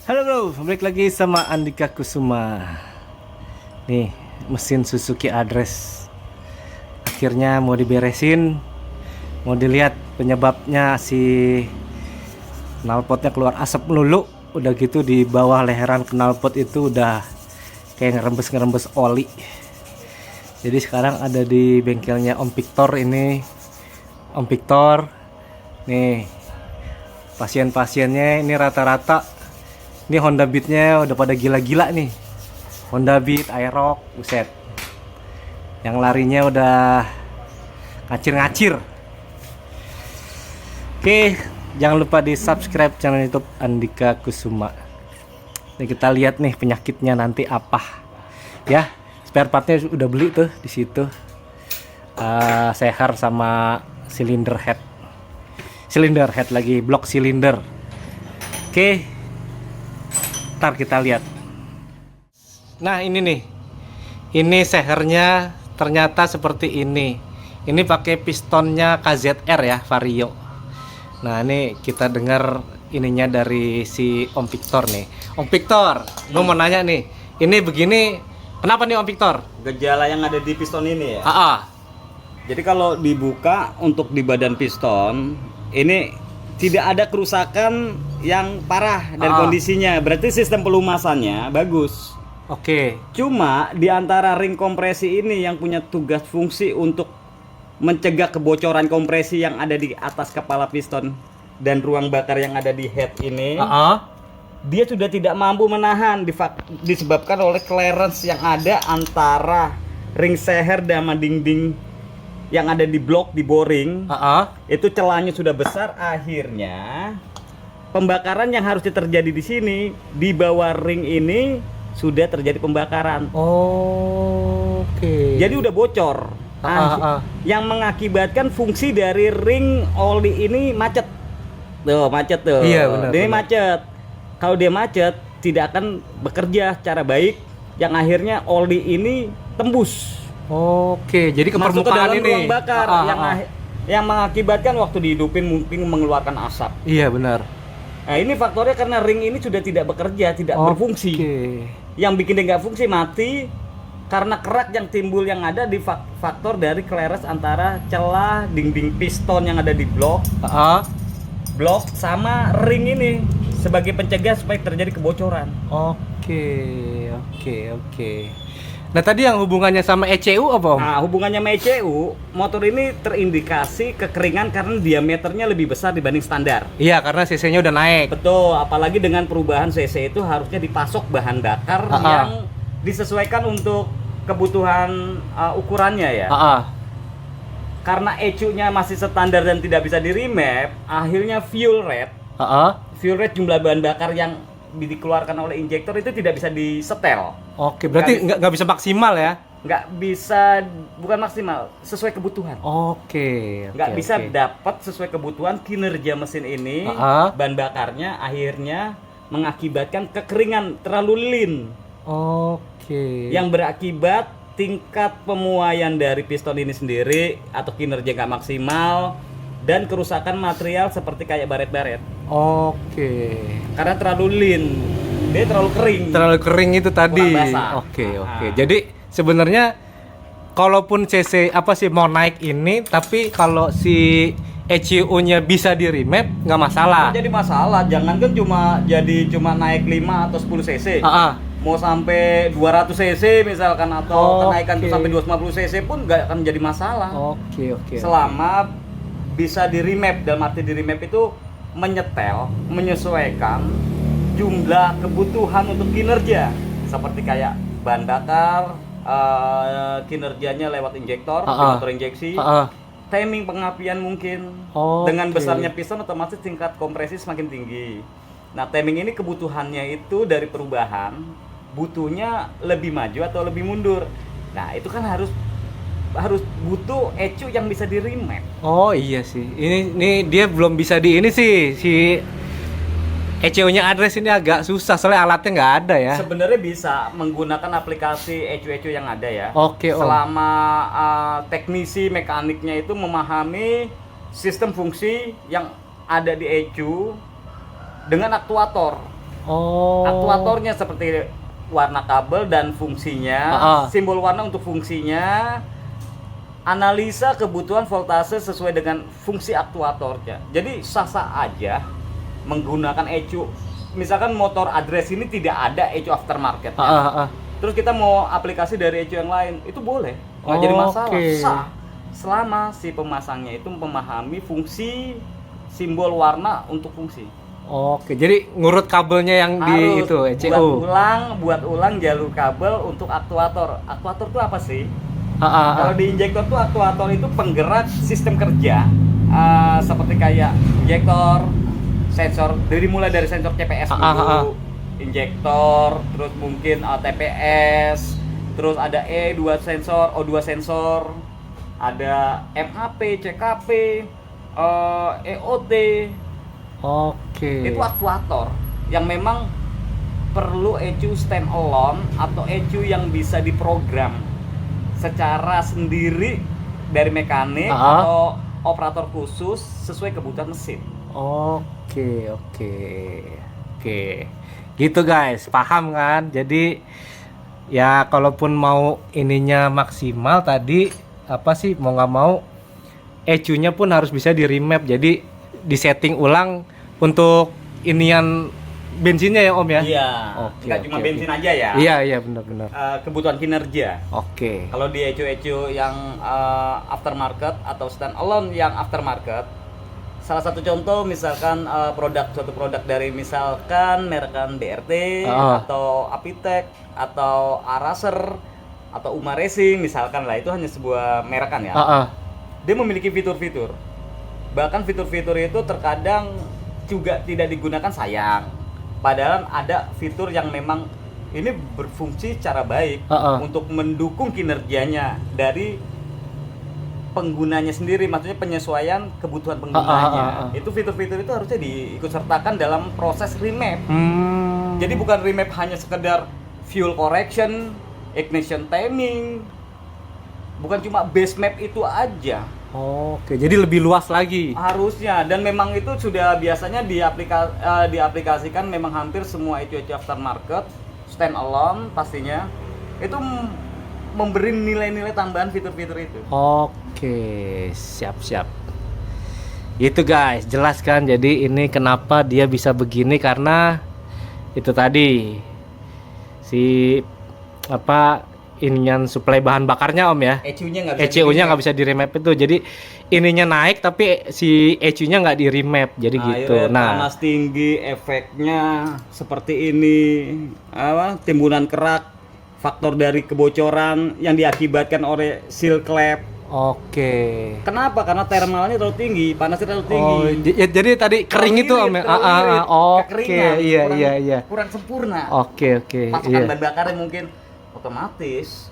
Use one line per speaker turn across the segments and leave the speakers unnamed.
Halo bro, balik lagi sama Andika Kusuma. Nih, mesin Suzuki Address akhirnya mau diberesin. Mau dilihat penyebabnya si knalpotnya keluar asap melulu. Udah gitu di bawah leheran knalpot itu udah kayak ngerembes-ngerembes oli. Jadi sekarang ada di bengkelnya Om Victor ini. Om Victor. Nih, pasien-pasiennya ini rata-rata ini Honda Beat-nya udah pada gila-gila nih. Honda Beat, Aerox, buset. Yang larinya udah ngacir-ngacir. Oke, jangan lupa di subscribe channel YouTube Andika Kusuma. Nih kita lihat nih penyakitnya nanti apa. Ya, spare partnya udah beli tuh di situ. Sehar sama cylinder head. Cylinder head lagi, blok silinder. Oke. Ntar kita lihat. Nah ini nih, ini sehernya ternyata seperti ini. Ini pakai pistonnya KZR ya, Vario. Nah ini kita dengar ininya dari si Om Victor nih. Om Victor, gue mau nanya nih, ini begini, kenapa nih Om Victor?
Gejala yang ada di piston ini ya.
Ah,
Jadi kalau dibuka untuk di badan piston ini tidak ada kerusakan yang parah dari kondisinya. Berarti sistem pelumasannya bagus.
oke.
Cuma di antara ring kompresi ini yang punya tugas fungsi untuk mencegah kebocoran kompresi yang ada di atas kepala piston dan ruang bakar yang ada di head ini. Dia sudah tidak mampu menahan disebabkan oleh clearance yang ada antara ring seher dan dinding yang ada di blok di boring. Itu celahnya sudah besar, akhirnya pembakaran yang harusnya terjadi di sini di bawah ring ini sudah terjadi pembakaran.
Oke.
Jadi udah bocor. Yang mengakibatkan fungsi dari ring oli ini macet. Tuh, macet tuh.
Iya, benar,
Dia
benar.
macet. Kalau dia macet, tidak akan bekerja secara baik, yang akhirnya oli ini tembus
Oke, jadi ke
masuk ke
permukaan
dalam
ini.
ruang bakar yang mengakibatkan waktu dihidupin mungkin mengeluarkan asap.
Iya benar.
Nah ini faktornya karena ring ini sudah tidak bekerja, tidak berfungsi.
Oke.
Yang bikin dia nggak fungsi mati karena kerak yang timbul yang ada di faktor dari clearance antara celah dinding piston yang ada di blok sama ring ini sebagai pencegah supaya terjadi kebocoran.
Oke. Nah tadi yang hubungannya sama ECU apa Om?
Nah, hubungannya sama ECU, motor ini terindikasi kekeringan karena diameternya lebih besar dibanding standar.
Iya, karena cc-nya udah naik.
Betul, apalagi dengan perubahan cc itu harusnya dipasok bahan bakar yang disesuaikan untuk kebutuhan ukurannya ya. Karena ECU-nya masih standar dan tidak bisa di-remap, akhirnya fuel rate jumlah bahan bakar yang dikeluarkan oleh injektor itu tidak bisa disetel.
Oke, berarti nggak bisa maksimal ya?
Nggak bisa, bukan maksimal, sesuai kebutuhan. Nggak bisa dapat sesuai kebutuhan kinerja mesin ini, bahan bakarnya akhirnya mengakibatkan kekeringan terlalu lean. Yang berakibat tingkat pemuaian dari piston ini sendiri atau kinerja nggak maksimal dan kerusakan material seperti kayak baret-baret. Karena terlalu lean, dia terlalu kering.
Terlalu kering itu tadi.
Kurang basah.
Oke. Jadi sebenarnya kalaupun cc mau naik ini, tapi kalau si ECU-nya bisa di remap nggak masalah.
Nggak jadi masalah, jangankan cuma naik 5 atau 10 cc. Mau sampai 200 cc misalkan atau kenaikan tuh sampai 250 cc pun nggak akan jadi masalah. Selama bisa di remap, dalam arti di remap itu menyesuaikan jumlah kebutuhan untuk kinerja seperti kayak bahan bakar, kinerjanya lewat injektor, motor injeksi, timing pengapian mungkin. Dengan besarnya piston otomatis tingkat kompresi semakin tinggi. Nah timing ini kebutuhannya itu dari perubahan butuhnya lebih maju atau lebih mundur. Nah itu kan harus butuh ECU yang bisa di remap.
Iya sih. Ini dia belum bisa di ini sih si ECU-nya Address ini agak susah soalnya alatnya nggak ada ya.
Sebenarnya bisa menggunakan aplikasi ECU yang ada ya.
Oke, Om.
Selama teknisi mekaniknya itu memahami sistem fungsi yang ada di ECU dengan aktuator.
Oh.
Aktuatornya seperti warna kabel dan fungsinya, simbol warna untuk fungsinya, analisa kebutuhan voltase sesuai dengan fungsi aktuatornya. Jadi sah-sah aja menggunakan ECU. Misalkan motor address ini tidak ada ECU aftermarket. Terus kita mau aplikasi dari ECU yang lain, itu boleh. Nggak jadi masalah, sah. Selama si pemasangnya itu memahami fungsi simbol warna untuk fungsi.
Oke, jadi ngurut kabelnya yang
Harus
di itu ECU.
buat ulang jalur kabel untuk aktuator. Aktuator itu apa sih? Kalau di injektor tuh aktuator itu penggerak sistem kerja, seperti kayak injektor, sensor, mulai dari sensor CPS dulu, injektor, terus mungkin TPS, terus ada E2 sensor, O2 sensor, ada MAP, CKP, EOT.
Oke.
Itu aktuator yang memang perlu ECU standalone atau ECU yang bisa diprogram secara sendiri dari mekanik atau operator khusus sesuai kebutuhan mesin.
Oke. Gitu guys, paham kan? Jadi ya kalaupun mau ininya maksimal tadi apa sih mau nggak mau ECU-nya pun harus bisa di remap. Jadi disetting ulang untuk inian bensinnya ya Om ya?
Iya. Nggak cuma bensin aja ya?
Iya benar.
Kebutuhan kinerja.
Oke.
Kalau di ECU yang aftermarket atau stand alone yang aftermarket, salah satu contoh misalkan suatu produk dari misalkan merekan BRT atau Apitek atau Araser atau Uma Racing misalkan lah, itu hanya sebuah merekan ya. Dia memiliki fitur-fitur. Bahkan fitur-fitur itu terkadang juga tidak digunakan, sayang. Padahal ada fitur yang memang ini berfungsi secara baik untuk mendukung kinerjanya dari penggunanya sendiri, maksudnya penyesuaian kebutuhan penggunanya. Itu fitur-fitur itu harusnya diikut sertakan dalam proses remap. Jadi bukan remap hanya sekedar fuel correction, ignition timing, bukan cuma base map itu aja.
Oke, jadi lebih luas lagi
harusnya, dan memang itu sudah biasanya diaplikasikan memang hampir semua ECU aftermarket stand alone pastinya itu memberi nilai-nilai tambahan fitur-fitur itu.
Oke, siap. Itu guys, jelas kan? Jadi ini kenapa dia bisa begini, karena itu tadi si ininya suplai bahan bakarnya Om ya. ECU-nya nggak bisa di remap itu. Jadi ininya naik tapi si ECU-nya nggak di remap. Jadi gitu.
Nah, panas tinggi, efeknya seperti ini. Timbunan kerak, faktor dari kebocoran yang diakibatkan oleh seal clamp.
Oke.
Kenapa? Karena thermalnya terlalu tinggi, panasnya terlalu tinggi.
Jadi tadi kering itu Om ya. Oke, iya.
Kurang sempurna.
Oke.
Pasokan bahan bakarnya mungkin otomatis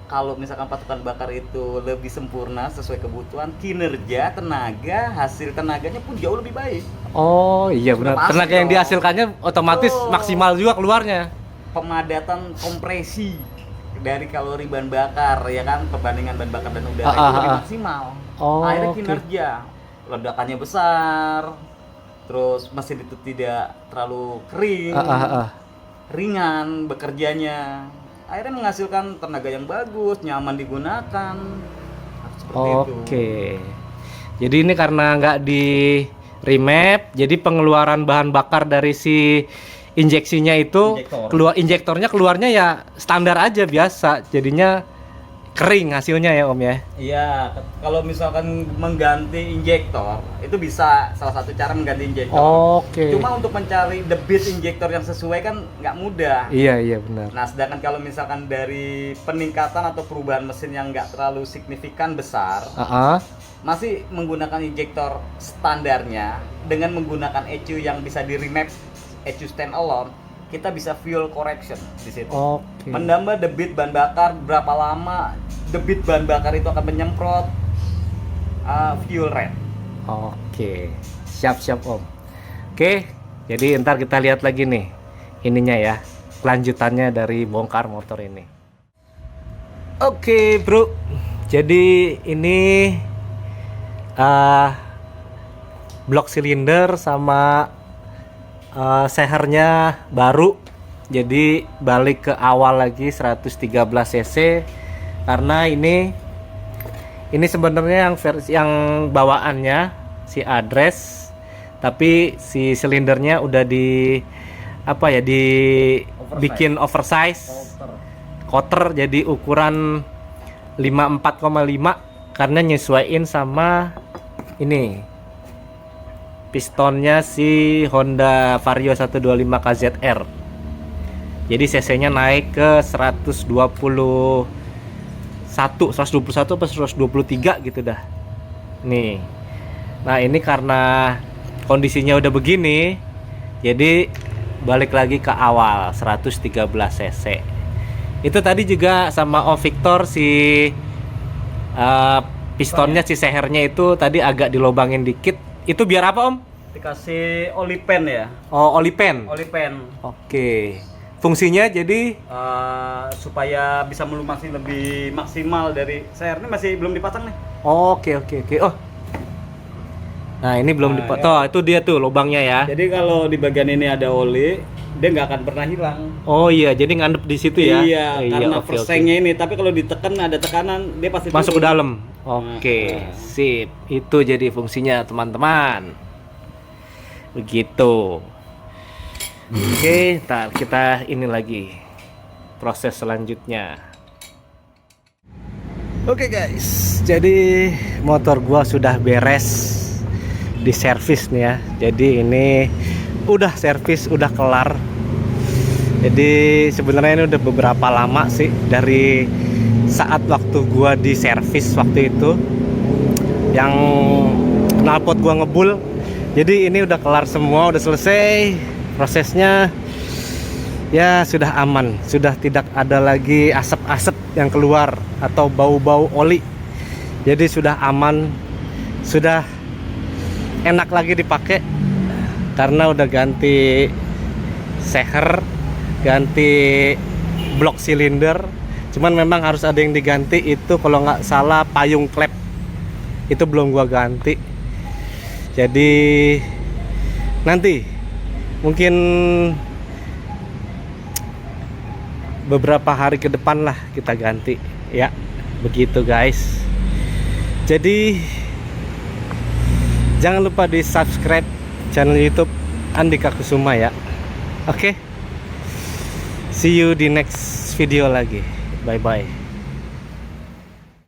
kalau misalkan patokan bakar itu lebih sempurna sesuai kebutuhan, kinerja tenaga, hasil tenaganya pun jauh lebih baik.
Oh iya benar, tenaga yang dihasilkannya otomatis maksimal juga keluarnya.
Pemadatan kompresi dari kalori bahan bakar ya kan, perbandingan bahan bakar dan udara itu lebih maksimal. Akhirnya kinerja, ledakannya besar, terus mesin itu tidak terlalu kering, ringan bekerjanya. Akhirnya menghasilkan tenaga yang bagus, nyaman digunakan. Seperti itu.
Jadi ini karena nggak di remap, jadi pengeluaran bahan bakar dari si injeksinya itu injektornya keluarnya ya standar aja biasa. Jadinya kering hasilnya ya Om ya.
Iya, kalau misalkan mengganti injektor itu bisa, salah satu cara mengganti injektor. Cuma untuk mencari debit injektor yang sesuai kan nggak mudah.
Iya benar.
Nah, sedangkan kalau misalkan dari peningkatan atau perubahan mesin yang nggak terlalu signifikan besar, masih menggunakan injektor standarnya dengan menggunakan ECU yang bisa di remap, ECU stand alone, kita bisa fuel correction di situ. Menambah debit bahan bakar, berapa lama debit bahan bakar itu akan menyemprot fuel rate.
Siap Om. Jadi ntar kita lihat lagi nih ininya ya, kelanjutannya dari bongkar motor ini. Bro, jadi ini blok silinder sama sehernya baru, jadi balik ke awal lagi 113 cc karena ini sebenarnya yang versi yang bawaannya si address, tapi si silindernya udah bikin oversize quarter jadi ukuran 54,5 karena nyesuaiin sama ini pistonnya si Honda Vario 125 KZR. Jadi cc-nya naik ke 121 atau 123 gitu dah. Nih. Nah, ini karena kondisinya udah begini, jadi balik lagi ke awal 113 cc. Itu tadi juga sama Om Victor si pistonnya si sehernya itu tadi agak dilobangin dikit. Itu biar apa, Om?
Dikasih oli pen ya.
Oh, oli pen.
Oli pen.
Oke. Fungsinya jadi
supaya bisa melumasi lebih maksimal dari seher. Ini masih belum dipasang nih.
Oke. Oh. Nah, ini belum dipotong.
Ya.
Itu dia tuh lubangnya ya.
Jadi kalau di bagian ini ada oli, dia nggak akan pernah hilang.
Oh iya, jadi ngadep di situ ya.
Iya, karena
oke.
persengnya ini. Tapi kalau ditekan ada tekanan, dia pasti
Masuk ke
turun.
dalam. Oke, sip. Itu jadi fungsinya, teman-teman. Begitu. Oke, ntar kita ini lagi proses selanjutnya. Oke guys, jadi motor gua sudah beres di servis nih ya. Jadi ini udah servis, udah kelar. Jadi sebenarnya ini udah beberapa lama sih dari saat waktu gua di servis waktu itu yang knalpot gua ngebul. Jadi ini udah kelar semua, udah selesai prosesnya. Ya sudah aman, sudah tidak ada lagi asap-asap yang keluar atau bau-bau oli. Jadi sudah aman, sudah enak lagi dipakai karena udah ganti seher, ganti blok silinder. Cuman memang harus ada yang diganti, itu kalau nggak salah payung klep itu belum gua ganti. Jadi nanti mungkin beberapa hari ke depan lah kita ganti ya, begitu guys. Jadi jangan lupa di subscribe channel YouTube Andika Kusuma ya. Oke, see you di next video lagi. Bye bye.